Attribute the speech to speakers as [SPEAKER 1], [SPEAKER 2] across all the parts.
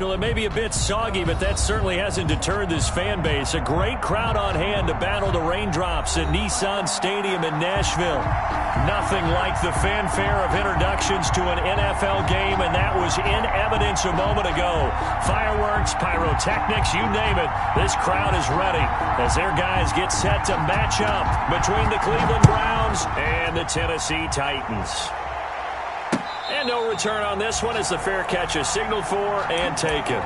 [SPEAKER 1] Well, it may be a bit soggy, but that certainly hasn't deterred this fan base. A great crowd on hand to battle the raindrops at Nissan Stadium in Nashville. Nothing like the fanfare of introductions to an NFL game, and that was in evidence a moment ago. Fireworks, pyrotechnics, you name it. This crowd is ready as their guys get set to match up between the Cleveland Browns and the Tennessee Titans. And no return on this one as the fair catch is signaled for and taken.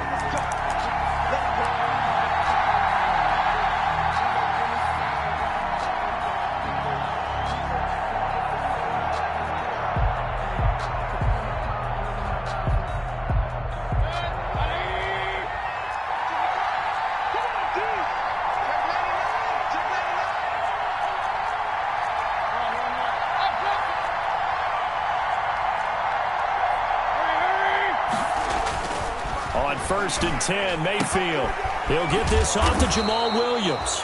[SPEAKER 1] On 1st and 10, Mayfield. He'll get this off to Jamal Williams.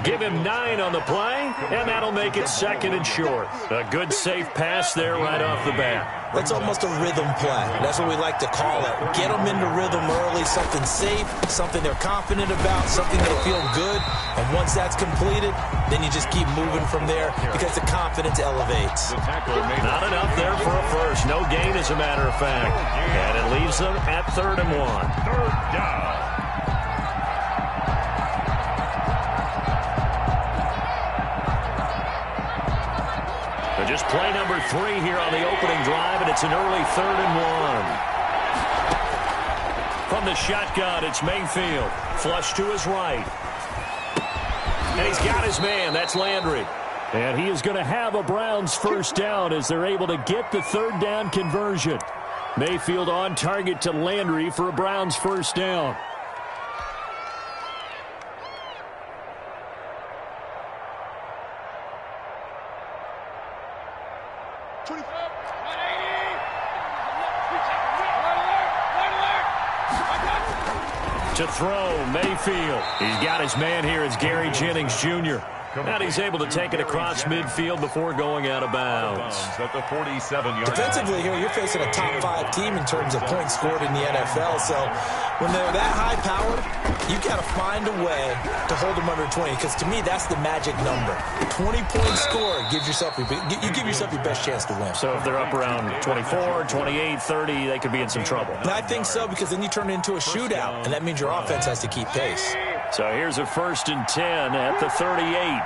[SPEAKER 1] Give him 9 on the play, and that'll make it 2nd and short. A good, safe pass there right off the bat.
[SPEAKER 2] That's almost a rhythm play. That's what we like to call it. Get them into rhythm early, something safe, something they're confident about, something they feel good. And once that's completed, then you just keep moving from there because the confidence elevates.
[SPEAKER 1] Not enough there for a first. No gain, as a matter of fact. And it leaves them at 3rd and 1.
[SPEAKER 3] 3rd down.
[SPEAKER 1] Just play number 3 here on the opening drive, and it's an early 3rd and 1. From the shotgun, it's Mayfield. Flush to his right. And he's got his man. That's Landry. And he is going to have a Browns first down as they're able to get the 3rd down conversion. Mayfield on target to Landry for a Browns first down. To throw, Mayfield. He's got his man here. It's Gary Jennings Jr. And he's able to take it across midfield before going out of bounds.
[SPEAKER 3] At the 47-yard
[SPEAKER 2] Defensively here, you're facing a top 5 team in terms of points scored in the NFL. So when they're that high-powered, you've got to find a way to hold them under 20. Because to me, that's the magic number. 20-point score gives yourself you give yourself your best chance to win.
[SPEAKER 1] So if they're up around 24, 28, 30, they could be in some trouble.
[SPEAKER 2] And I think so, because then you turn it into a shootout, and that means your offense has to keep pace.
[SPEAKER 1] So here's a 1st and 10 at the 38.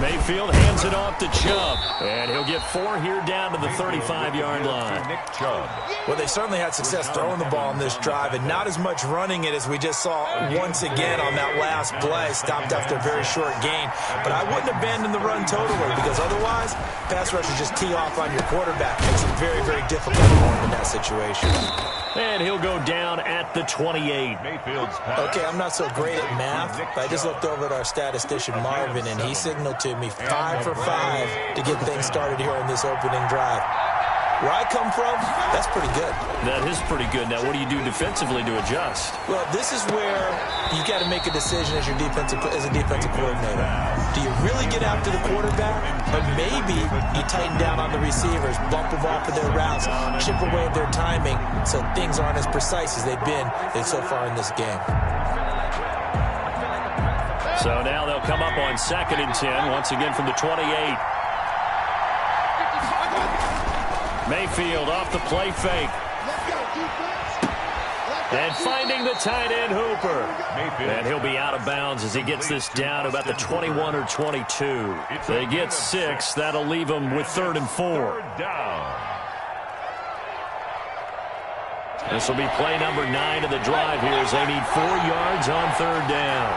[SPEAKER 1] Mayfield hands it off to Chubb, and he'll get 4 here down to the 35-yard line.
[SPEAKER 3] Nick Chubb.
[SPEAKER 2] Well, they certainly had success throwing the ball in this drive, and not as much running it as we just saw once again on that last play. Stopped after a very short gain. But I wouldn't abandon the run totally, because otherwise, pass rushers just tee off on your quarterback. Makes it very, very difficult for him in that situation.
[SPEAKER 1] And he'll go down at the 28.
[SPEAKER 2] Okay, I'm not so great at math, but I just looked over at our statistician, Marvin, and he signaled to me 5 for 5 to get things started here on this opening drive. Where I come from, that's pretty good.
[SPEAKER 1] That is pretty good. Now, what do you do defensively to adjust?
[SPEAKER 2] Well, this is where you got to make a decision as a defensive coordinator. Do you really get after the quarterback, or maybe you tighten down on the receivers, bump them off of their routes, chip away at their timing, so things aren't as precise as they've been so far in this game.
[SPEAKER 1] So now they'll come up on 2nd and 10, once again from the 28. Mayfield off the play fake. And finding the tight end, Hooper. And he'll be out of bounds as he gets this down to about the 21 or 22. They get 6. That'll leave them with 3rd and 4. This will be play number 9 of the drive here as they need 4 yards on 3rd down.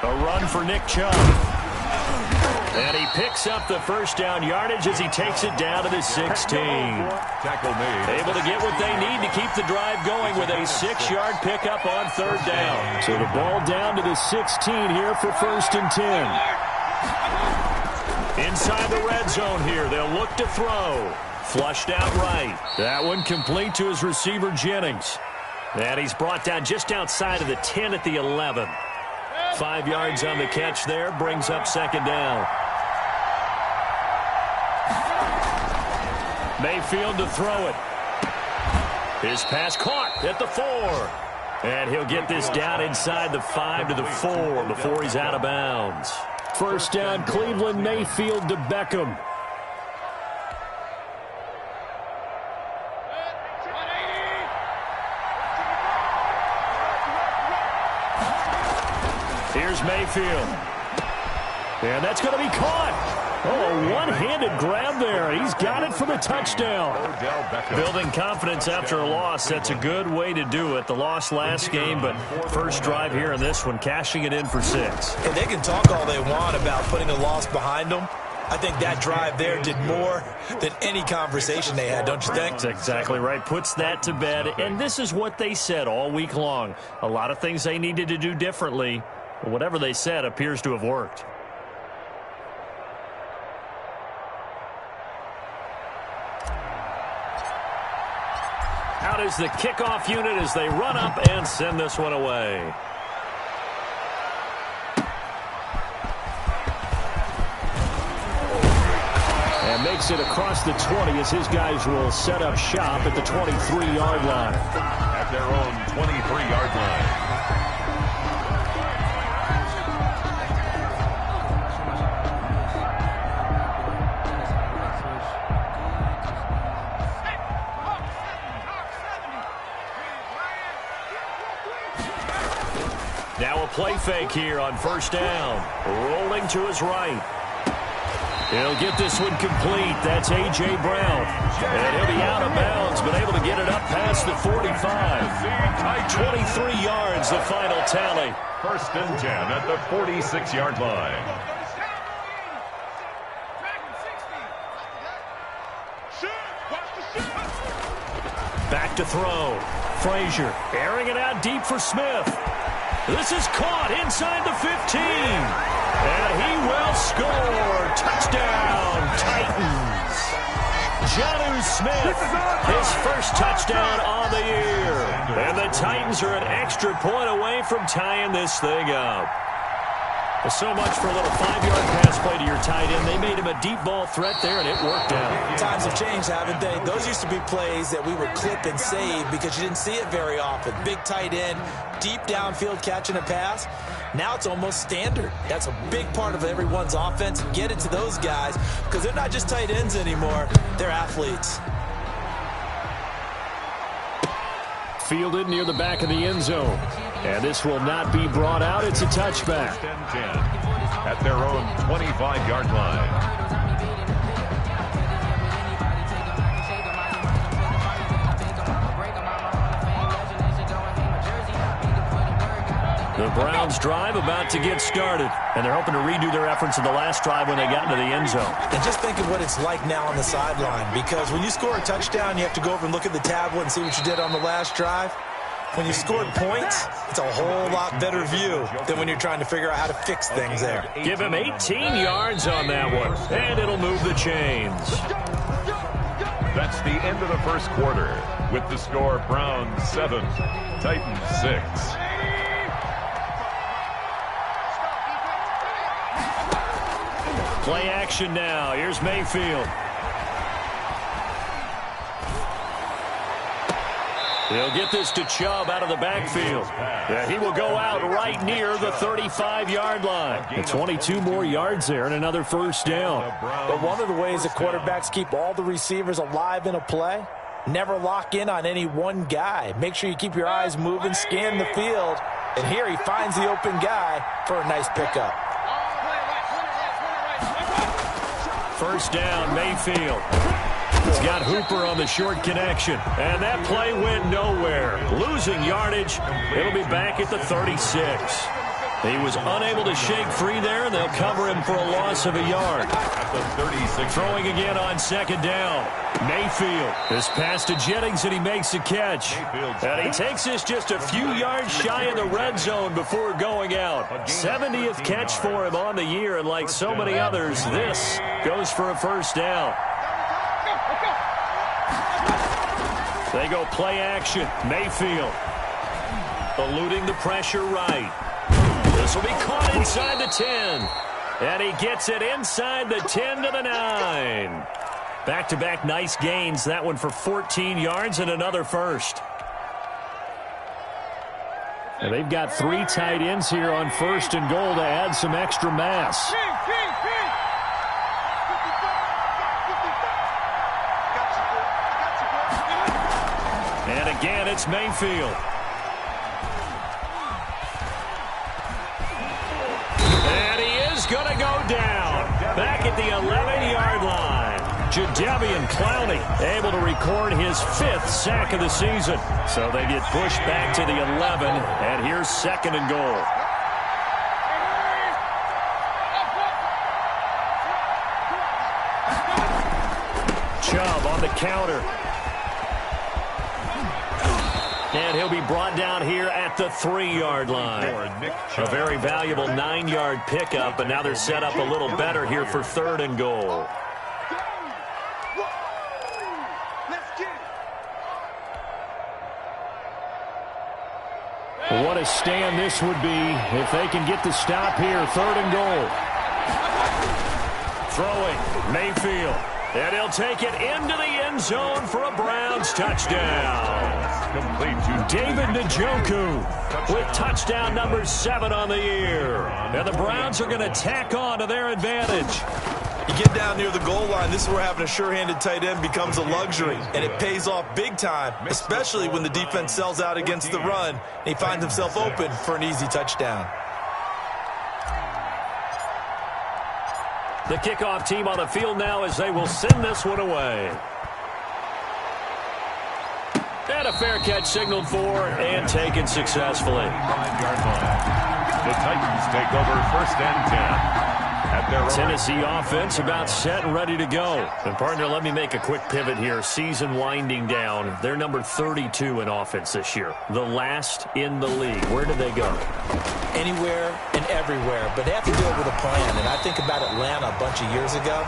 [SPEAKER 1] A run for Nick Chubb. And he picks up the first down yardage as he takes it down to the 16. Able to get what they need to keep the drive going with a 6-yard pickup on 3rd down. So the ball down to the 16 here for 1st and 10. Inside the red zone here, they'll look to throw. Flushed out right. That one complete to his receiver, Jennings. And he's brought down just outside of the 10 at the 11. 5 yards on the catch there, brings up 2nd down. Mayfield to throw it. His pass caught at the 4. And he'll get this down inside the 5 to the 4 before he's out of bounds. First down, Cleveland. Mayfield to Beckham. Here's Mayfield. And that's going to be caught. Oh, a one-handed grab there. He's got it for the touchdown. Building confidence after a loss, that's a good way to do it. The loss last game, but first drive here in this one, cashing it in for 6.
[SPEAKER 2] And they can talk all they want about putting a loss behind them. I think that drive there did more than any conversation they had, don't you think?
[SPEAKER 1] That's exactly right. Puts that to bed. And this is what they said all week long. A lot of things they needed to do differently. Whatever they said appears to have worked. Out is the kickoff unit as they run up and send this one away. And makes it across the 20 as his guys will set up shop at the 23-yard line.
[SPEAKER 3] At their own 23-yard line.
[SPEAKER 1] Now a play fake here on first down. Rolling to his right. He'll get this one complete. That's A.J. Brown. And he'll be out of bounds, but able to get it up past the 45. 23 yards, the final tally.
[SPEAKER 3] First and 10 at the 46-yard line.
[SPEAKER 1] Back to throw. Frazier airing it out deep for Smith. This is caught inside the 15. And he will score. Touchdown, Titans. Jonnu Smith, his first touchdown on the year. And the Titans are an extra point away from tying this thing up. So much for a little 5-yard pass play to your tight end. They made him a deep ball threat there, and it worked out.
[SPEAKER 2] Times have changed, haven't they? Those used to be plays that we would clip and save because you didn't see it very often. Big tight end, deep downfield catching a pass. Now it's almost standard. That's a big part of everyone's offense. Get it to those guys because they're not just tight ends anymore. They're athletes.
[SPEAKER 1] Fielded near the back of the end zone. And this will not be brought out. It's a touchback.
[SPEAKER 3] First and 10 at their own 25-yard line.
[SPEAKER 1] The Browns drive about to get started, and they're hoping to redo their efforts in the last drive when they got into the end zone.
[SPEAKER 2] And just think of what it's like now on the sideline, because when you score a touchdown, you have to go over and look at the tablet and see what you did on the last drive. When you scored points, it's a whole lot better view than when you're trying to figure out how to fix things there.
[SPEAKER 1] Give him 18 yards on that one, and it'll move the chains.
[SPEAKER 3] That's the end of the first quarter with the score Browns 7, Titans 6.
[SPEAKER 1] Play action now. Here's Mayfield. He'll get this to Chubb out of the backfield. Yeah, he will go out right near the 35-yard line. And 22 more yards there and another first down.
[SPEAKER 2] But one of the ways that quarterbacks keep all the receivers alive in a play, never lock in on any one guy. Make sure you keep your eyes moving, scan the field. And here he finds the open guy for a nice pickup.
[SPEAKER 1] First down, Mayfield. He's got Hooper on the short connection. And that play went nowhere. Losing yardage. It'll be back at the 36. He was unable to shake free there, and they'll cover him for a loss of a yard.
[SPEAKER 3] At the 36.
[SPEAKER 1] Throwing again on second down. Mayfield. This pass to Jennings, and he makes the catch. And he takes this just a few yards shy of the red zone before going out. 70th catch for him on the year, and like so many others, this goes for a first down. They go play action. Mayfield eluding the pressure right. This will be caught inside the 10. And he gets it inside the 10 to the 9. Back-to-back nice gains. That one for 14 yards and another first. And they've got 3 tight ends here on 1st and goal to add some extra mass. And again, it's Mayfield. And he is going to go down. Back at the 11-yard line. Jadeveon Clowney able to record his 5th sack of the season. So they get pushed back to the 11, and here's 2nd and goal. Chubb on the counter. And he'll be brought down here at the 3-yard line. A very valuable 9-yard pickup, and now they're set up a little better here for 3rd and goal. What a stand this would be if they can get the stop here. 3rd and goal. Throwing, Mayfield. And he'll take it into the end zone for a Browns touchdown.
[SPEAKER 3] Complete to
[SPEAKER 1] David Njoku with touchdown number 7 on the year. And the Browns are going to tack on to their advantage.
[SPEAKER 2] You get down near the goal line, this is where having a sure-handed tight end becomes a luxury, and it pays off big time, especially when the defense sells out against the run, and he finds himself open for an easy touchdown.
[SPEAKER 1] The kickoff team on the field now as they will send this one away. And a fair catch signaled for and taken successfully.
[SPEAKER 3] 5-yard line. The Titans take over 1st and 10.
[SPEAKER 1] Tennessee offense about set and ready to go. And partner, let me make a quick pivot here. Season winding down. They're number 32 in offense this year. The last in the league. Where do they go?
[SPEAKER 2] Anywhere and everywhere, but they have to do it with a plan. And I think about Atlanta a bunch of years ago.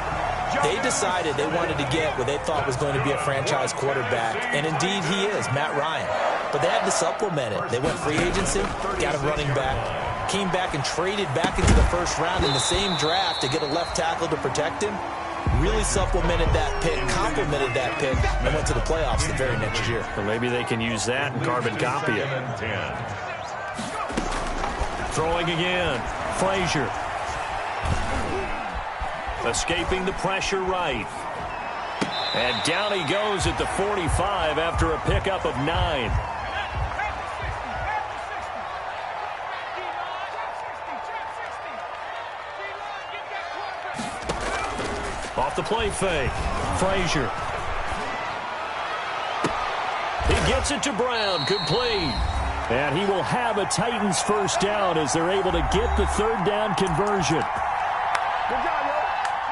[SPEAKER 2] They decided they wanted to get what they thought was going to be a franchise quarterback, and indeed he is, Matt Ryan. But they had to supplement it. They went free agency, got a running back, came back and traded back into the 1st round in the same draft to get a left tackle to protect him. Really supplemented that pick, complemented that pick, and went to the playoffs the very next year.
[SPEAKER 1] Well, maybe they can use that and carbon copy it. Throwing again. Frazier. Escaping the pressure right. And down he goes at the 45 after a pickup of 9. Off the play fake. Frazier. He gets it to Brown. Complete. And he will have a Titans 1st down as they're able to get the 3rd down conversion.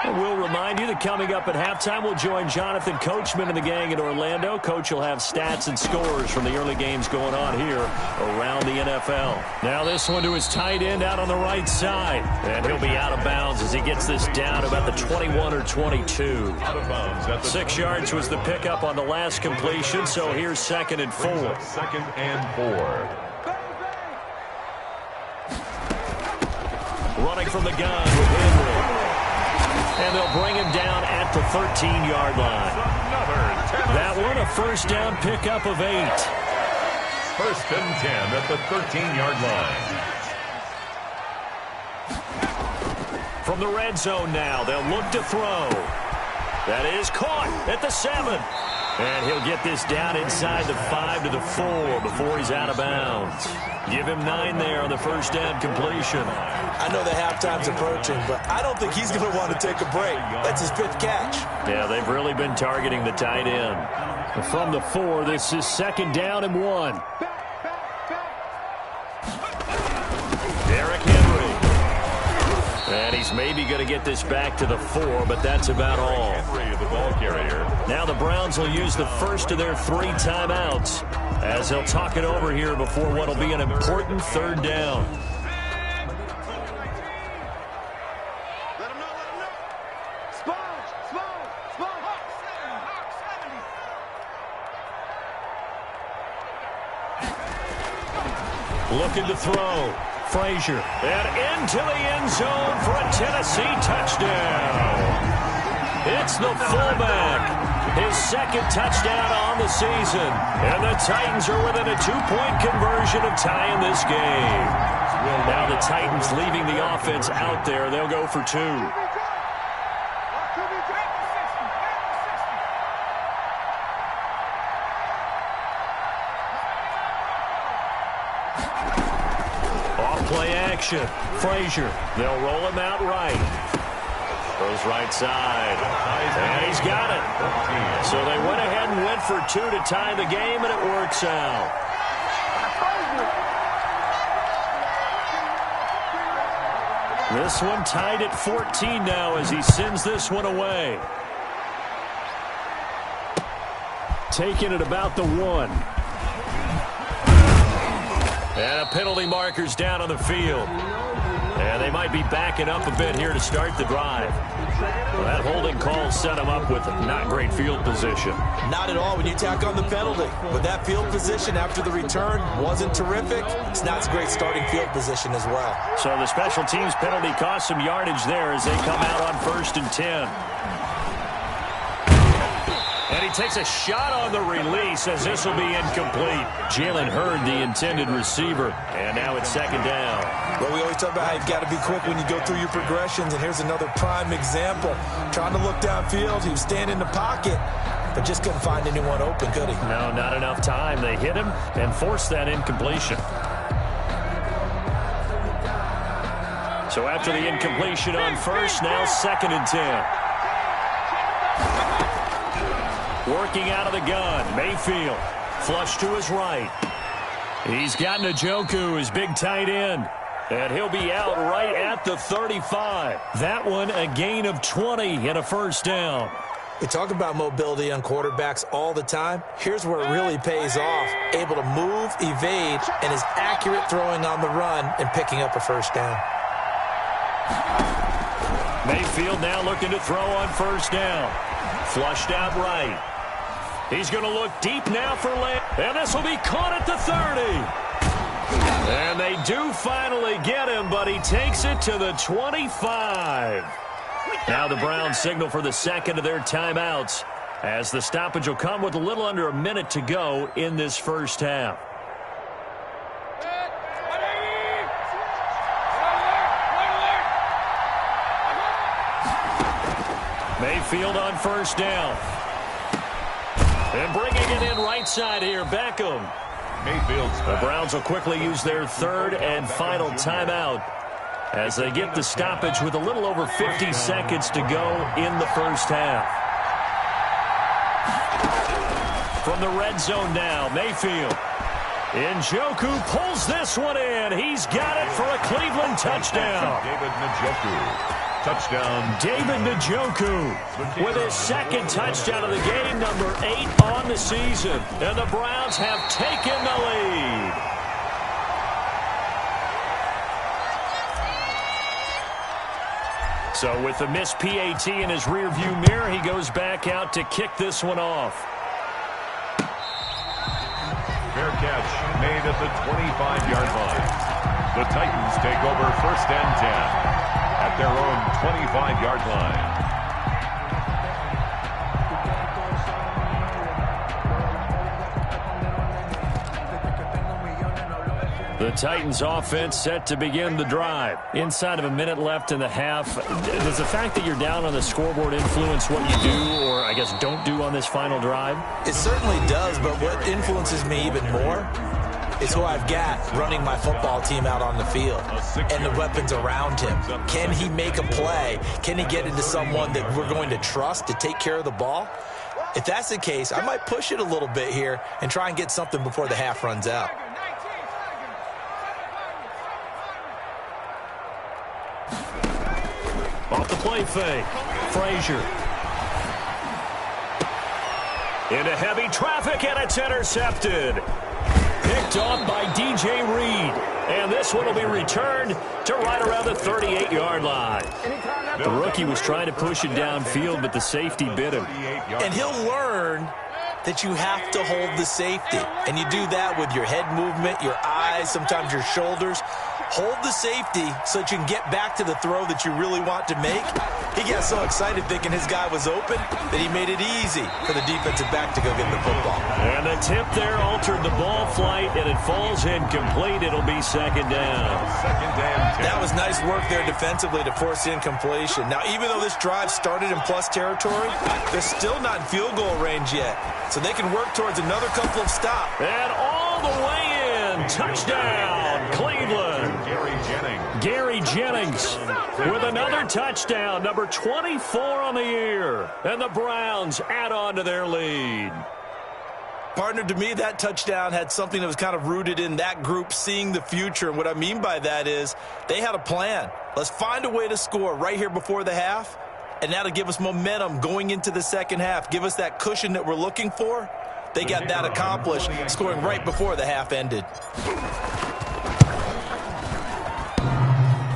[SPEAKER 1] And we'll remind you that coming up at halftime, we'll join Jonathan Coachman and the gang in Orlando. Coach will have stats and scores from the early games going on here around the NFL. Now this one to his tight end out on the right side. And he'll be out of bounds as he gets this down about the 21 or 22.
[SPEAKER 3] Out of bounds.
[SPEAKER 1] 6 yards was the pickup on the last completion, so here's 2nd and 4.
[SPEAKER 3] 2nd and 4.
[SPEAKER 1] Running from the gun with Henry. And they'll bring him down at the 13-yard line. That one, a 1st down pickup of 8.
[SPEAKER 3] 1st and 10 at the 13-yard line.
[SPEAKER 1] From the red zone now, they'll look to throw. That is caught at the 7. And he'll get this down inside the 5 to the 4 before he's out of bounds. Give him 9 there on the 1st down completion.
[SPEAKER 2] I know the halftime's approaching, but I don't think he's going to want to take a break. That's his 5th catch.
[SPEAKER 1] Yeah, they've really been targeting the tight end. From the 4, this is 2nd down and 1. Derrick Henry. And he's maybe going to get this back to the 4, but that's about all.
[SPEAKER 3] Henry, the ball carrier.
[SPEAKER 1] Now the Browns will use the first of their 3 timeouts as they'll talk it over here before what will be an important 3rd down. Looking to throw. Frazier. And into the end zone for a Tennessee touchdown. It's the fullback. His second touchdown on the season. And the Titans are within a 2-point conversion of tying this game. Now the Titans leaving the offense out there. They'll go for 2. Off-play action. Frazier. They'll roll him out right. Goes right side. And he's got it. So they went ahead and went for 2 to tie the game, and it works out. This one tied at 14 now as he sends this one away. Taking it about the 1. And a penalty marker's down on the field. And they might be backing up a bit here to start the drive. Well, that holding call set them up with not great field position.
[SPEAKER 2] Not at all when you tack on the penalty. But that field position after the return wasn't terrific. It's not a great starting field position as well.
[SPEAKER 1] So the special teams penalty cost some yardage there as they come out on 1st and 10. And he takes a shot on the release as this will be incomplete. Jalen Hurd, the intended receiver. And now it's 2nd down.
[SPEAKER 2] Well, we always talk about how you've got to be quick when you go through your progressions. And here's another prime example. Trying to look downfield. He was standing in the pocket, but just couldn't find anyone open, could he?
[SPEAKER 1] No, not enough time. They hit him and forced that incompletion. So after the incompletion on 1st, now 2nd and 10. Working out of the gun, Mayfield. Flush to his right. He's got Njoku, his big tight end. And he'll be out right at the 35. That one a gain of 20 and a 1st down.
[SPEAKER 2] We talk about mobility on quarterbacks all the time. Here's where it really pays off. Able to move, evade, and is accurate throwing on the run and picking up a 1st down.
[SPEAKER 1] Mayfield now looking to throw on 1st down. Flushed out right. He's going to look deep now for Lamb. And this will be caught at the 30. And they do finally get him, but he takes it to the 25. Now the Browns signal for the 2nd of their timeouts as the stoppage will come with a little under a minute to go in this 1st half. Mayfield on 1st down. And bringing it in right side here, Beckham. The Browns will quickly use their 3rd and final timeout as they get the stoppage with a little over 50 seconds to go in the 1st half. From the red zone now, Mayfield. Njoku pulls this one in. He's got it for a Cleveland touchdown.
[SPEAKER 3] David Njoku. Touchdown.
[SPEAKER 1] David Njoku with his 2nd touchdown of the game, number 8 on the season. And the Browns have taken the lead. So with the missed PAT in his rearview mirror, he goes back out to kick this one off.
[SPEAKER 3] Fair catch made at the 25-yard line. The Titans take over 1st and 10 at their own 25-yard line.
[SPEAKER 1] The Titans offense set to begin the drive. Inside of a minute left in the half. Does the fact that you're down on the scoreboard influence what you do, or I guess don't do on this final drive?
[SPEAKER 2] It certainly does, but what influences me even more is who I've got running my football team out on the field and the weapons around him. Can he make a play? Can he get into someone that we're going to trust to take care of the ball? If that's the case, I might push it a little bit here and try and get something before the half runs out.
[SPEAKER 1] Off the play fake. Frazier. Into heavy traffic, and it's intercepted. Picked off by DJ Reed. And this one will be returned to right around the 38-yard line. The rookie was trying to push it downfield, but the safety bit him.
[SPEAKER 2] And he'll learn that you have to hold the safety. And you do that with your head movement, your eyes, sometimes your shoulders. Hold the safety so that you can get back to the throw that you really want to make. He got so excited thinking his guy was open that he made it easy for the defensive back to go get the football.
[SPEAKER 1] And the tip there altered the ball flight, and it falls incomplete. It'll be second down.
[SPEAKER 3] Second down.
[SPEAKER 2] That was nice work there defensively to force the incompletion. Now, even though this drive started in plus territory, they're still not in field goal range yet. So they can work towards another couple of stops.
[SPEAKER 1] And all the way in. Touchdown, Cleveland. Gary Jennings with another touchdown, number 24 on the year. And the Browns add on to their lead.
[SPEAKER 2] Partner, to me, that touchdown had something that was kind of rooted in that group seeing the future. And what I mean by that is they had a plan. Let's find a way to score right here before the half. And that'll give us momentum going into the second half. Give us that cushion that we're looking for. They got that accomplished, scoring right before the half ended.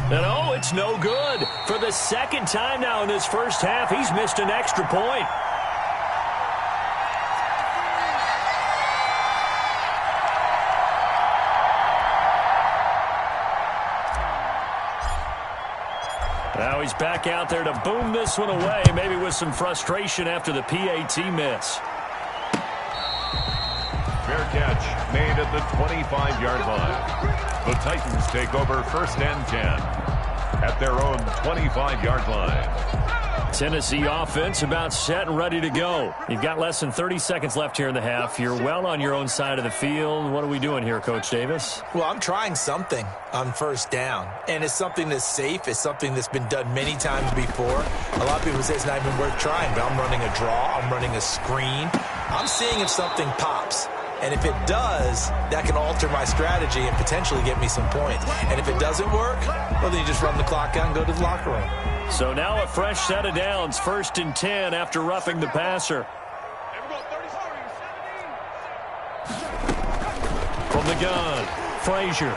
[SPEAKER 1] And oh, it's no good. For the second time now in this first half, he's missed an extra point. Now he's back out there to boom this one away, maybe with some frustration after the PAT miss.
[SPEAKER 3] Fair catch made at the 25-yard line. The Titans take over first and 10 at their own 25-yard line.
[SPEAKER 1] Tennessee offense about set and ready to go. You've got less than 30 seconds left here in the half. You're well on your own side of the field. What are we doing here, Coach Davis?
[SPEAKER 2] Well, I'm trying something on first down, and it's something that's safe. It's something that's been done many times before. A lot of people say it's not even worth trying, but I'm running a draw. I'm running a screen. I'm seeing if something pops. And if it does, that can alter my strategy and potentially get me some points. And if it doesn't work, well, then you just run the clock out and go to the locker room.
[SPEAKER 1] So now a fresh set of downs, first and 10 after roughing the passer. From the gun, Frazier.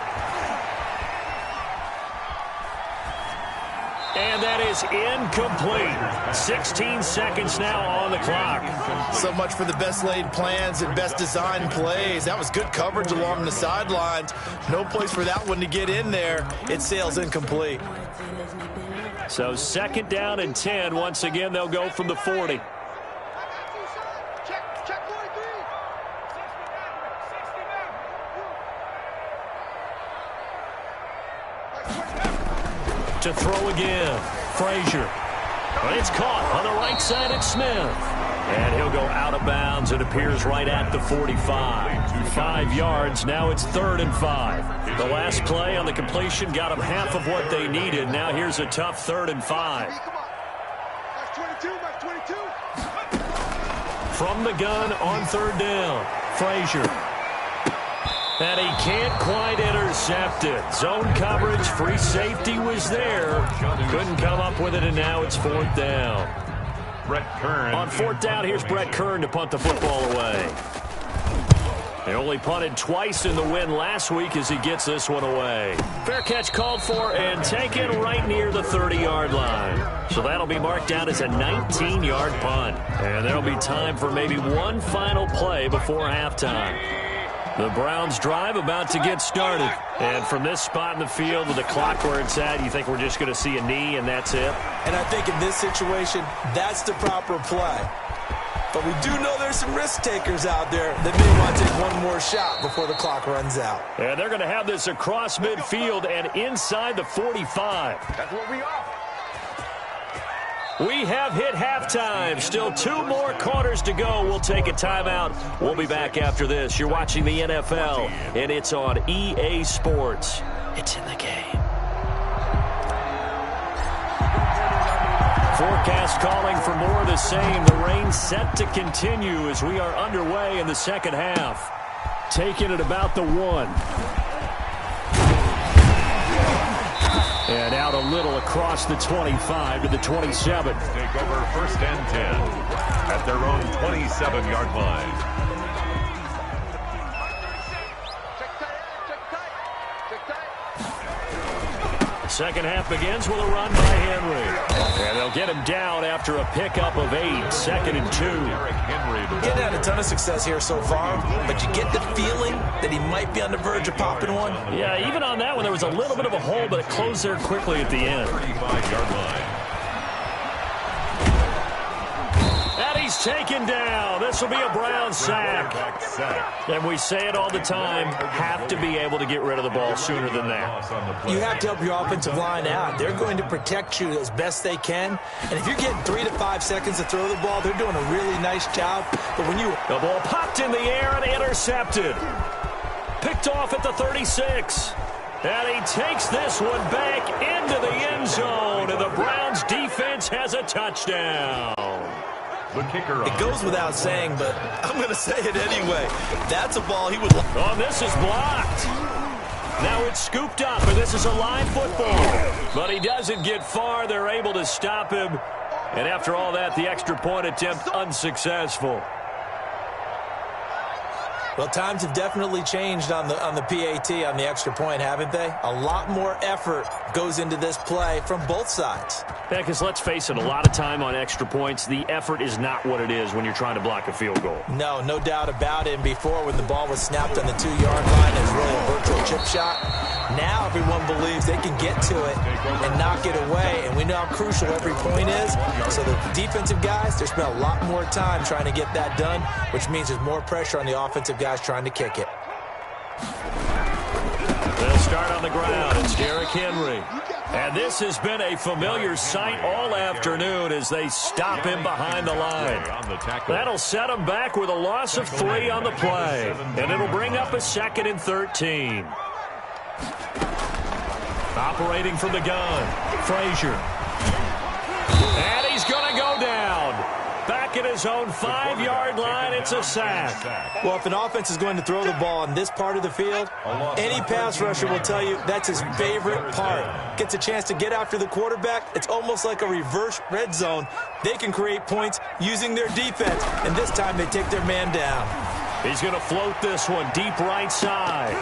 [SPEAKER 1] And that is incomplete. 16 seconds now on the clock.
[SPEAKER 2] So much for the best laid plans and best designed plays. That was good coverage along the sidelines. No place for that one to get in there. It sails incomplete.
[SPEAKER 1] So second down and 10. Once again, they'll go from the 40. To throw again, Frazier. But it's caught on the right side of Smith. And he'll go out of bounds. It appears right at the 45. 5 yards. Now it's 3rd and 5. The last play on the completion got them half of what they needed. Now here's a tough 3rd and 5. From the gun on 3rd down, Frazier. And he can't quite intercept it. Zone coverage, free safety was there. Couldn't come up with it, and now it's 4th down.
[SPEAKER 3] Brett Kern.
[SPEAKER 1] On 4th down, here's Brett Kern to punt the football away. They only punted twice in the win last week as he gets this one away. Fair catch called for and taken right near the 30-yard line. So that'll be marked down as a 19-yard punt. And there'll be time for maybe one final play before halftime. The Browns drive about to get started. And from this spot in the field with the clock where it's at, you think we're just going to see a knee and that's it?
[SPEAKER 2] And I think in this situation, that's the proper play. But we do know there's some risk takers out there that may want to take one more shot before the clock runs out.
[SPEAKER 1] And they're going to have this across midfield and inside the 45.
[SPEAKER 3] That's what we are.
[SPEAKER 1] We have hit halftime. Still 2 more quarters to go. We'll take a timeout. We'll be back after this. You're watching the NFL, and it's on EA Sports. It's in the game. Forecast calling for more of the same. The rain set to continue as we are underway in the second half. Taking it about the 1. And out a little across the 25 to the 27.
[SPEAKER 3] Take over first and 10 at their own 27-yard line.
[SPEAKER 1] second half begins with a run by Henry. And they'll get him down after a pickup of 8, 2nd and 2.
[SPEAKER 2] Getting had a ton of success here so far, but you get the feeling that he might be on the verge of popping one.
[SPEAKER 1] Yeah, even on that one, there was a little bit of a hole, but it closed there quickly at the end.
[SPEAKER 3] 35-yard line.
[SPEAKER 1] And he's taken down. This will be a Brown sack. And we say it all the time, have to be able to get rid of the ball sooner than that.
[SPEAKER 2] You have to help your offensive line out. They're going to protect you as best they can. And if you're getting 3 to 5 seconds to throw the ball, they're doing a really nice job. But when you...
[SPEAKER 1] The ball popped in the air and intercepted. Picked off at the 36. And he takes this one back into the end zone. And the Browns defense has a touchdown.
[SPEAKER 3] The kicker.
[SPEAKER 2] It goes without saying, but I'm going to say it anyway. That's a ball he would...
[SPEAKER 1] Oh, this is blocked. Now it's scooped up, and this is a live football. But he doesn't get far. They're able to stop him. And after all that, the extra point attempt unsuccessful.
[SPEAKER 2] Well, times have definitely changed on the PAT, on the extra point, haven't they? A lot more effort goes into this play from both sides.
[SPEAKER 1] Yeah, because let's face it, a lot of time on extra points, the effort is not what it is when you're trying to block a field goal.
[SPEAKER 2] No doubt about it. And before, when the ball was snapped on the 2-yard line, it was really a virtual chip shot. Now everyone believes they can get to it and knock it away, and we know how crucial every point is. So the defensive guys, they spent a lot more time trying to get that done, which means there's more pressure on the offensive guys trying to kick it.
[SPEAKER 1] They'll start on the ground. It's Derrick Henry. And this has been a familiar sight all afternoon as they stop him behind the line. That'll set him back with a loss of 3 on the play. And it'll bring up a 2nd and 13. Operating from the gun, Frazier. And he's going to go down. Back at his own 5-yard line, it's a sack.
[SPEAKER 2] Well, if an offense is going to throw the ball in this part of the field, any pass rusher will tell you that's his favorite part. Gets a chance to get after the quarterback. It's almost like a reverse red zone. They can create points using their defense, and this time they take their man down.
[SPEAKER 1] He's going to float this one deep right side.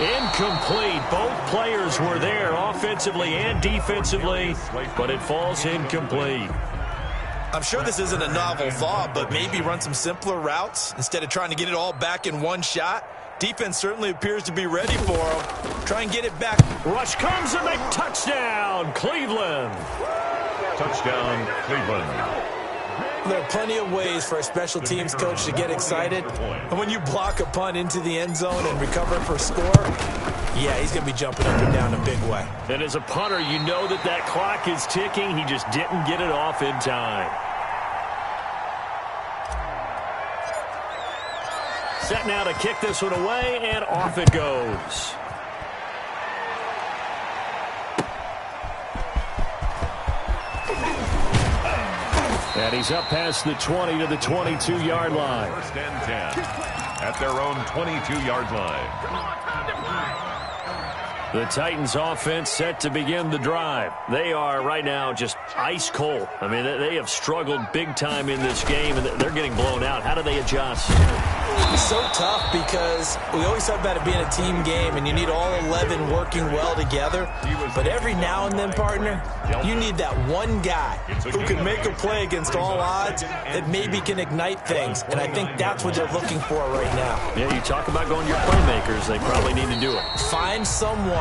[SPEAKER 1] Incomplete. Both players were there offensively and defensively, but it falls incomplete.
[SPEAKER 2] I'm sure this isn't a novel thought, but maybe run some simpler routes instead of trying to get it all back in one shot. Defense certainly appears to be ready for him. Try and get it back.
[SPEAKER 1] Rush comes and make touchdown, Cleveland.
[SPEAKER 3] Touchdown, Cleveland.
[SPEAKER 2] There are plenty of ways for a special teams coach to get excited. And when you block a punt into the end zone and recover for a score, yeah, he's going to be jumping up and down a big way.
[SPEAKER 1] And as a punter, you know that clock is ticking. He just didn't get it off in time. Set now to kick this one away, and off it goes. And he's up past the 20 to the 22-yard line.
[SPEAKER 3] 1st and 10 at their own 22-yard line.
[SPEAKER 1] The Titans offense set to begin the drive. They are right now just ice cold. I mean, they have struggled big time in this game, and they're getting blown out. How do they adjust?
[SPEAKER 2] It's so tough because we always talk about it being a team game, and you need all 11 working well together. But every now and then, partner, you need that one guy who can make a play against all odds that maybe can ignite things. And I think that's what they're looking for right now.
[SPEAKER 1] Yeah, you talk about going to your playmakers. They probably need to do it.
[SPEAKER 2] Find someone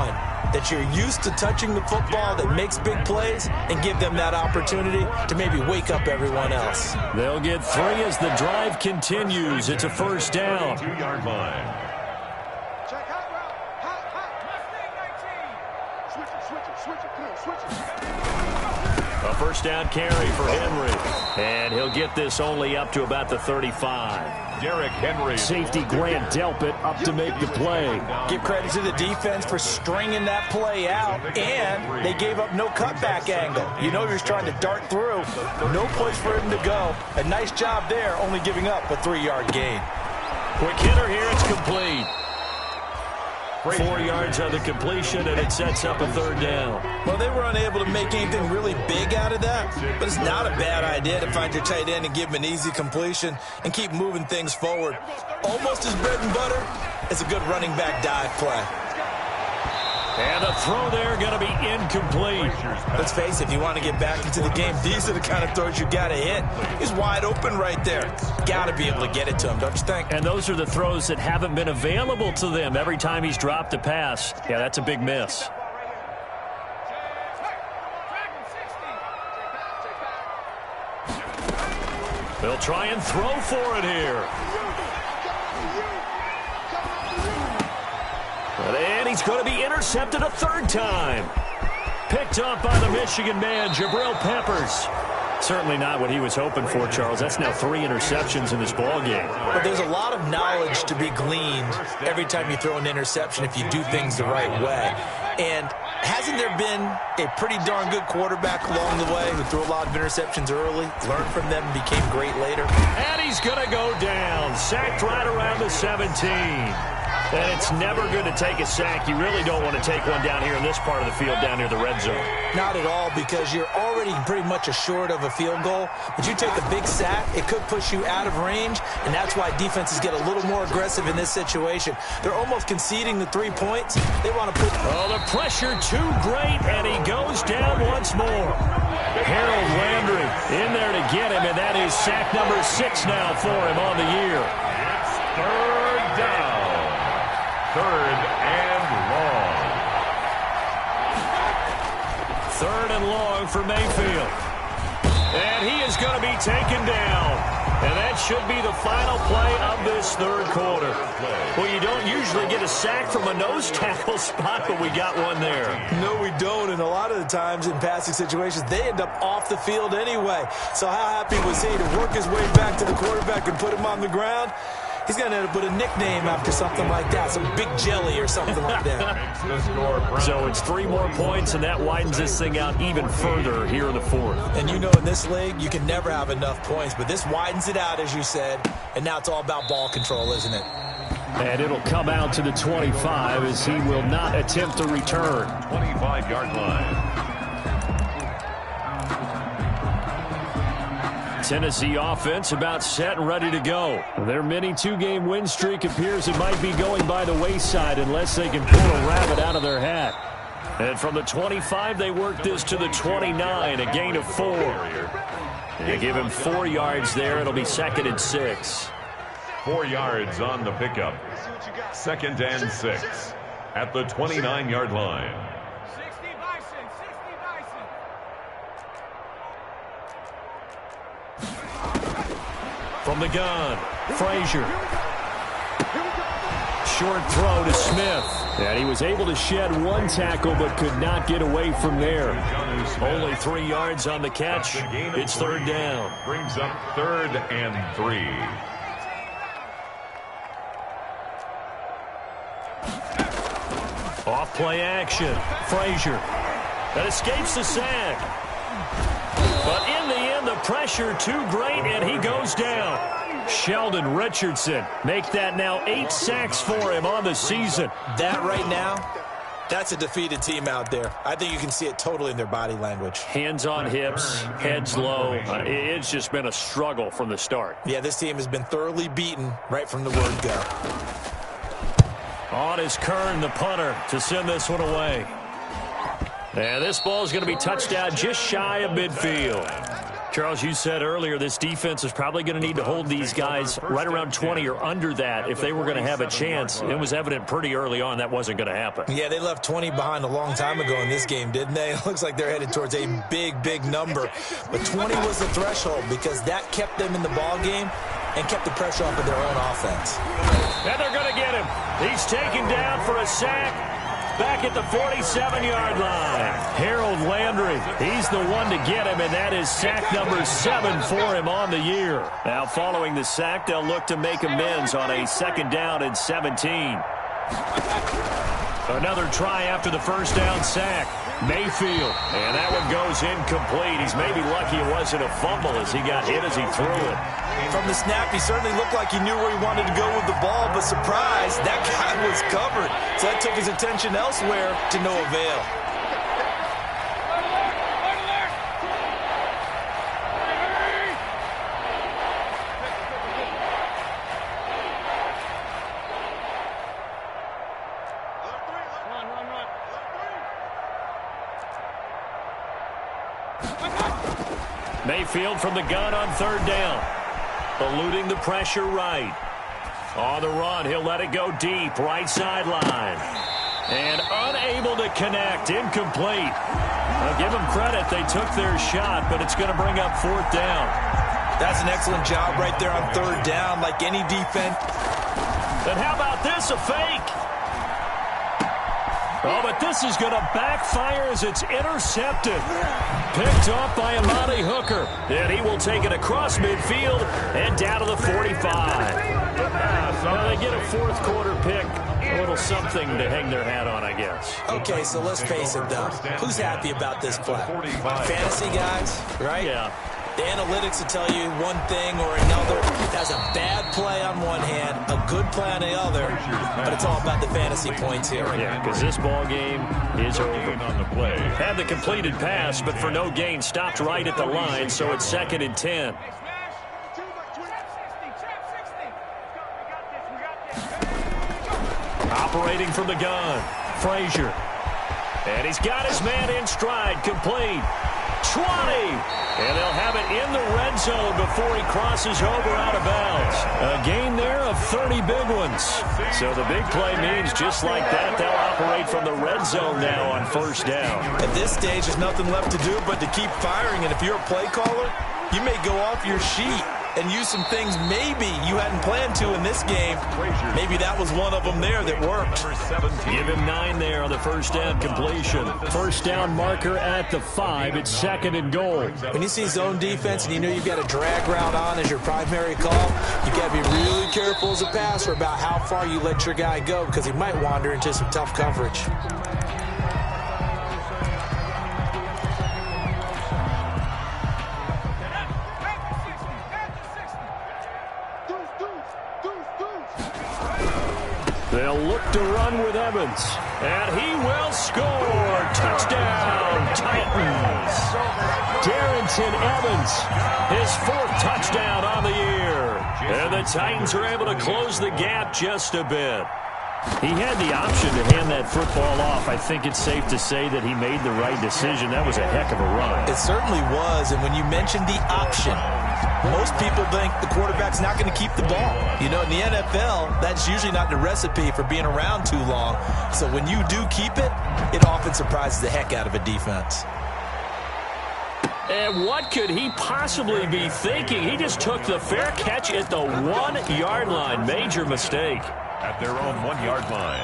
[SPEAKER 2] that you're used to touching the football that makes big plays and give them that opportunity to maybe wake up everyone else.
[SPEAKER 1] They'll get 3 as the drive continues. It's a 1st down.
[SPEAKER 3] 2-yard line.
[SPEAKER 1] A 1st down carry for Henry. And he'll get this only up to about the 35.
[SPEAKER 3] Derrick Henry.
[SPEAKER 1] Safety Grant Delpit up to make the play.
[SPEAKER 2] Give credit to the defense for stringing that play out, and they gave up no cutback angle. You know he was trying to dart through. No place for him to go. A nice job there, only giving up a 3-yard gain.
[SPEAKER 1] Quick hitter here, it's complete. 4 yards on the completion, and it sets up a 3rd down.
[SPEAKER 2] Well, they were unable to make anything really big out of that, but it's not a bad idea to find your tight end and give him an easy completion and keep moving things forward. Almost as bread and butter as a good running back dive play.
[SPEAKER 1] And the throw there going to be incomplete.
[SPEAKER 2] Let's face it, if you want to get back into the game, these are the kind of throws you got to hit. He's wide open right there. Got to be able to get it to him, don't you think?
[SPEAKER 1] And those are the throws that haven't been available to them every time he's dropped a pass. Yeah, that's a big miss. They'll try and throw for it here. And he's going to be intercepted a third time. Picked up by the Michigan man, Jabril Peppers. Certainly not what he was hoping for, Charles. That's now 3 interceptions in this ball game.
[SPEAKER 2] But there's a lot of knowledge to be gleaned every time you throw an interception if you do things the right way. And hasn't there been a pretty darn good quarterback along the way who threw a lot of interceptions early, learned from them, and became great later?
[SPEAKER 1] And he's going to go down. Sacked right around the 17. And it's never good to take a sack. You really don't want to take one down here in this part of the field, down near the red zone.
[SPEAKER 2] Not at all, because you're already pretty much assured of a field goal. But you take a big sack, it could push you out of range, and that's why defenses get a little more aggressive in this situation. They're almost conceding the 3 points. They want to put...
[SPEAKER 1] Oh, the pressure too great, and he goes down once more. Harold Landry in there to get him, and that is sack number 6 now for him on the year.
[SPEAKER 3] It's third down. Third and long.
[SPEAKER 1] Third and long for Mayfield. And he is going to be taken down. And that should be the final play of this third quarter. Well, you don't usually get a sack from a nose tackle spot, but we got one there.
[SPEAKER 2] No, we don't. And a lot of the times in passing situations, they end up off the field anyway. So how happy was he to work his way back to the quarterback and put him on the ground? He's going to end up with a nickname after something like that, some big jelly or something like that.
[SPEAKER 1] So it's 3 more points, and that widens this thing out even further here in the fourth.
[SPEAKER 2] And you know in this league, you can never have enough points, but this widens it out, as you said, and now it's all about ball control, isn't it?
[SPEAKER 1] And it'll come out to the 25 as he will not attempt to return.
[SPEAKER 3] 25-yard line.
[SPEAKER 1] Tennessee offense about set and ready to go. Their mini 2-game win streak appears it might be going by the wayside unless they can pull a rabbit out of their hat. And from the 25, they work this to the 29, a gain of 4. They give him 4 yards there. It'll be 2nd and 6.
[SPEAKER 3] 4 yards on the pickup. 2nd and 6 at the 29-yard line.
[SPEAKER 1] From the gun, Frazier. Short throw to Smith. And he was able to shed 1 tackle but could not get away from there. Only 3 yards on the catch. It's 3rd down.
[SPEAKER 3] Brings up 3rd and 3.
[SPEAKER 1] Off play action. Frazier. That escapes the sack. But in the end, the pressure too great, and he goes down. Sheldon Richardson make that now 8 sacks for him on the season.
[SPEAKER 2] That right now, that's a defeated team out there. I think you can see it totally in their body language.
[SPEAKER 1] Hands on hips, heads low. It's just been a struggle from the start.
[SPEAKER 2] Yeah, this team has been thoroughly beaten right from the word go.
[SPEAKER 1] On is Kern, the punter, to send this one away. And this ball is going to be touched out just shy of midfield. Charles, you said earlier this defense is probably going to need to hold these guys right around 20 or under that if they were going to have a chance. It was evident pretty early on that wasn't going to happen.
[SPEAKER 2] Yeah, they left 20 behind a long time ago in this game, didn't they? It looks like they're headed towards a big, big number. But 20 was the threshold because that kept them in the ball game and kept the pressure off of their own offense.
[SPEAKER 1] And they're going to get him. He's taken down for a sack. Back at the 47-yard line. Harold Landry, he's the one to get him, and that is sack number 7 for him on the year. Now, following the sack, they'll look to make amends on a 2nd down and 17. Another try after the 1st down sack. Mayfield, and that one goes incomplete. He's maybe lucky it wasn't a fumble as he got hit as he threw it.
[SPEAKER 2] From the snap, he certainly looked like he knew where he wanted to go with the ball, but surprise, that guy was covered. So that took his attention elsewhere to no avail.
[SPEAKER 1] Mayfield from the gun on third down. Eluding the pressure right. On the run, he'll let it go deep, right sideline. And unable to connect, incomplete. I'll give them credit, they took their shot, but it's going to bring up fourth down.
[SPEAKER 2] That's an excellent job right there on third down, like any defense.
[SPEAKER 1] And how about this, a fake? Oh, but this is going to backfire as it's intercepted. Picked off by Amani Hooker. And he will take it across midfield and down to the 45. Well, they get a fourth quarter pick. A little something to hang their hat on, I guess.
[SPEAKER 2] Okay, so let's face it, though. Who's happy about this play? Fantasy guys, right?
[SPEAKER 1] Yeah.
[SPEAKER 2] The analytics will tell you one thing or another. That's a bad play on one hand, a good play on the other, but it's all about the fantasy points here.
[SPEAKER 1] Yeah, because this ball game is over.
[SPEAKER 3] On the play.
[SPEAKER 1] Had the completed pass, but for no gain, stopped right at the line, so it's 2nd and 10. Operating from the gun, Frazier. And he's got his man in stride, complete. 20! And they'll have it in the red zone before he crosses over out of bounds. A gain there of 30 big ones. So the big play means just like that, they'll operate from the red zone now on first down.
[SPEAKER 2] At this stage, there's nothing left to do but to keep firing. And if you're a play caller, you may go off your sheet and use some things maybe you hadn't planned to in this game. Maybe that was one of them there that worked.
[SPEAKER 1] Give him 9 there on the first down completion. First down marker at the 5. It's 2nd and goal.
[SPEAKER 2] When you see zone defense and you know you've got a drag route on as your primary call, you've got to be really careful as a passer about how far you let your guy go because he might wander into some tough coverage.
[SPEAKER 1] They'll look to run with Evans. And he will score. Touchdown, Titans. Darrington Evans, his 4th touchdown on the year. And the Titans are able to close the gap just a bit. He had the option to hand that football off. I think it's safe to say that he made the right decision. That was a heck of a run.
[SPEAKER 2] It certainly was. And when you mentioned the option, most people think the quarterback's not going to keep the ball. You know, in the NFL, that's usually not the recipe for being around too long. So when you do keep it, it often surprises the heck out of a defense.
[SPEAKER 1] And what could he possibly be thinking? He just took the fair catch at the 1-yard line. Major mistake.
[SPEAKER 3] At their own 1-yard line.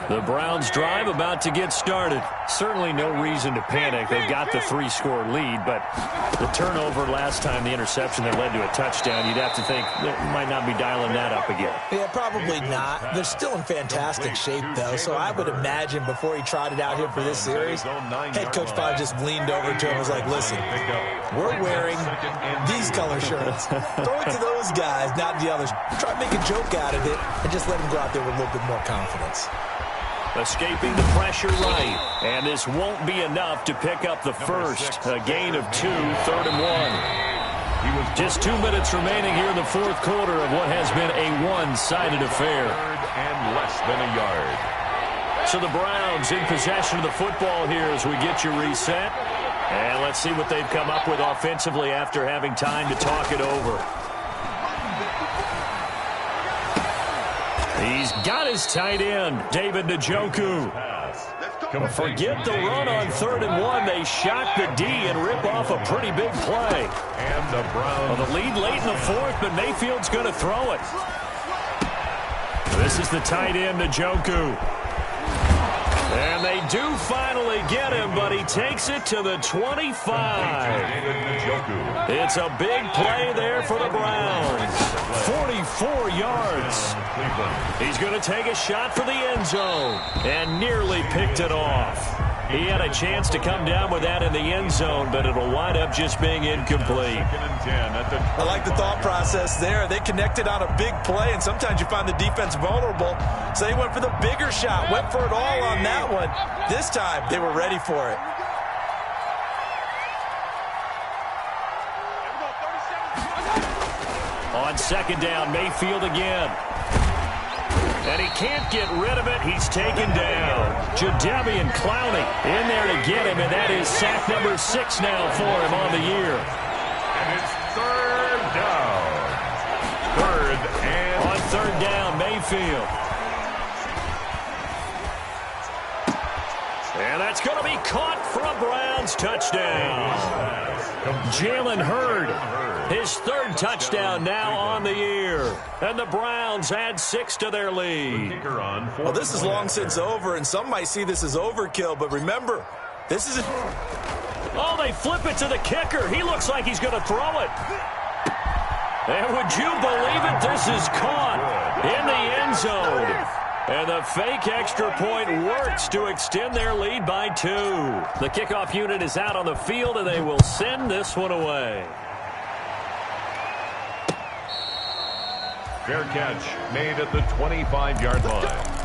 [SPEAKER 1] The Browns drive about to get started. Certainly no reason to panic. They've got the 3-score lead, but the turnover last time, the interception that led to a touchdown, you'd have to think they might not be dialing that up again.
[SPEAKER 2] Yeah, probably not. They're still in fantastic shape, though, so I would imagine before he trotted out here for this series, head coach probably just leaned over to him and was like, listen, we're wearing these color shirts. Throw it to those guys, not the others. Try to make a joke out of it and just let him go out there with a little bit more confidence.
[SPEAKER 1] Escaping the pressure right. And this won't be enough to pick up the first. A gain of 2, 3rd and 1. Just 2 minutes remaining here in the fourth quarter of what has been a one-sided affair.
[SPEAKER 3] And less than a yard.
[SPEAKER 1] So the Browns in possession of the football here as we get you reset. And let's see what they've come up with offensively after having time to talk it over. He's got his tight end, David Njoku. Forget the run on 3rd and 1. They shock the D and rip off a pretty big play.
[SPEAKER 3] And the Browns.
[SPEAKER 1] Well, the lead late in the 4th, but Mayfield's going to throw it. This is the tight end, Njoku. And they do finally get him, but he takes it to the 25. It's a big play there for the Browns. 44 yards. He's going to take a shot for the end zone and nearly picked it off. He had a chance to come down with that in the end zone, but it'll wind up just being incomplete.
[SPEAKER 2] I like the thought process there. They connected on a big play, and sometimes you find the defense vulnerable. So they went for the bigger shot, went for it all on that one. This time, they were ready for it.
[SPEAKER 1] On On second down, Mayfield again. And he can't get rid of it. He's taken down. Jadeveon Clowney in there to get him, and that is sack number 6 now for him on the year.
[SPEAKER 3] And it's third down.
[SPEAKER 1] On third down, Mayfield. And that's going to be caught for a Browns touchdown. Jalen Hurd, his third touchdown now on the year. And the Browns add 6 to their lead.
[SPEAKER 2] Well, this is long since over, and some might see this as overkill, but remember, this is
[SPEAKER 1] Oh, they flip it to the kicker. He looks like he's going to throw it. And would you believe it? This is caught in the end zone. And the fake extra point works to extend their lead by 2. The kickoff unit is out on the field, and they will send this one away.
[SPEAKER 3] Fair catch made at the 25-yard line.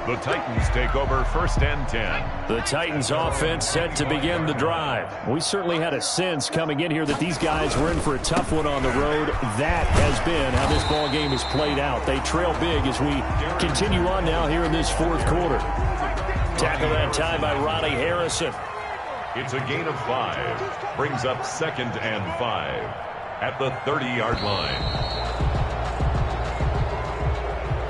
[SPEAKER 3] The Titans take over first and 10.
[SPEAKER 1] The Titans offense set to begin the drive. We certainly had a sense coming in here that these guys were in for a tough one on the road. That has been how this ball game has played out. They trail big as we continue on now here in this fourth quarter. Tackle that time by Ronnie Harrison.
[SPEAKER 3] It's a gain of 5. Brings up second and 5 at the 30-yard line.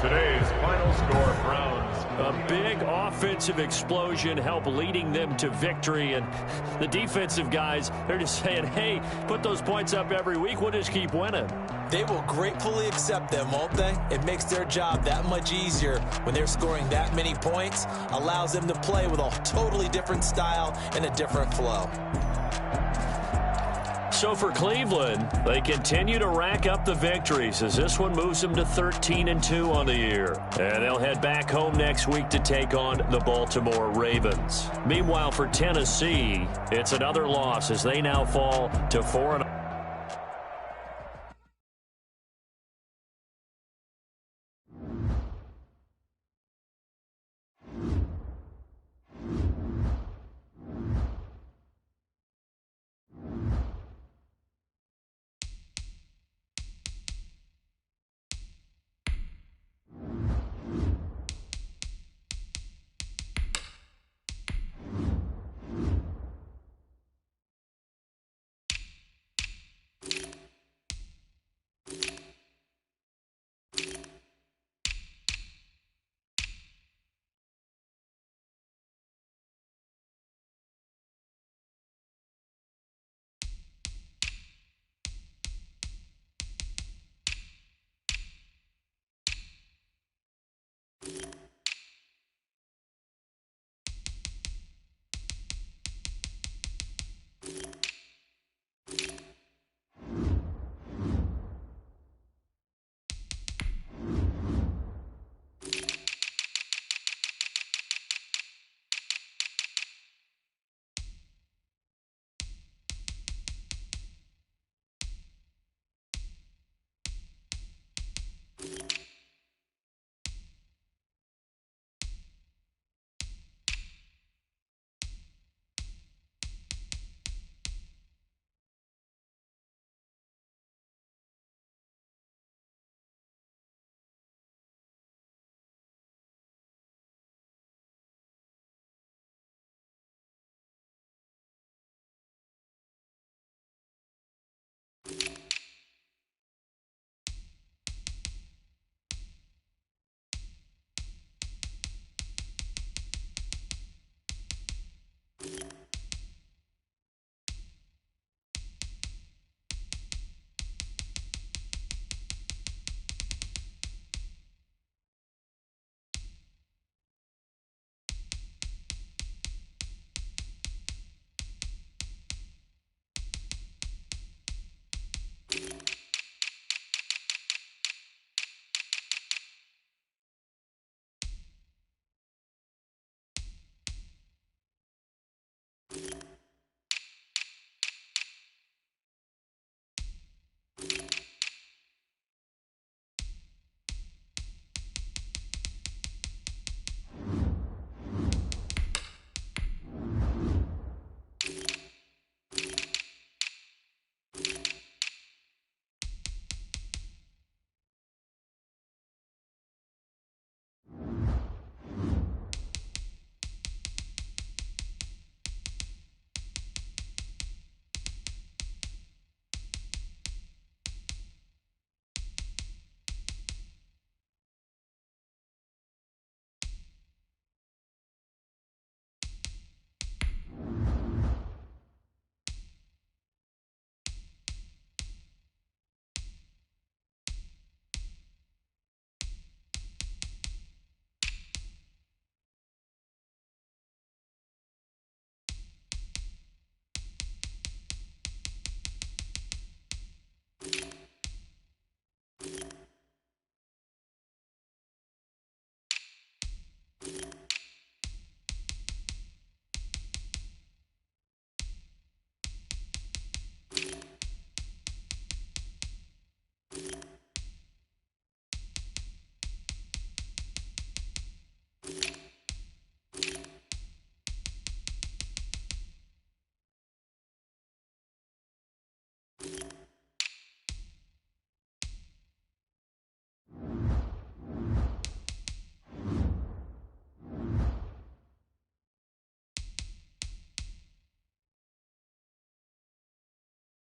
[SPEAKER 3] Today's final score, Browns.
[SPEAKER 1] A big offensive explosion helped leading them to victory. And the defensive guys, they're just saying, hey, put those points up every week. We'll just keep winning.
[SPEAKER 2] They will gratefully accept them, won't they? It makes their job that much easier when they're scoring that many points. Allows them to play with a totally different style and a different flow.
[SPEAKER 1] So for Cleveland, they continue to rack up the victories as this one moves them to 13-2 on the year. And they'll head back home next week to take on the Baltimore Ravens. Meanwhile, for Tennessee, it's another loss as they now fall to 4-0.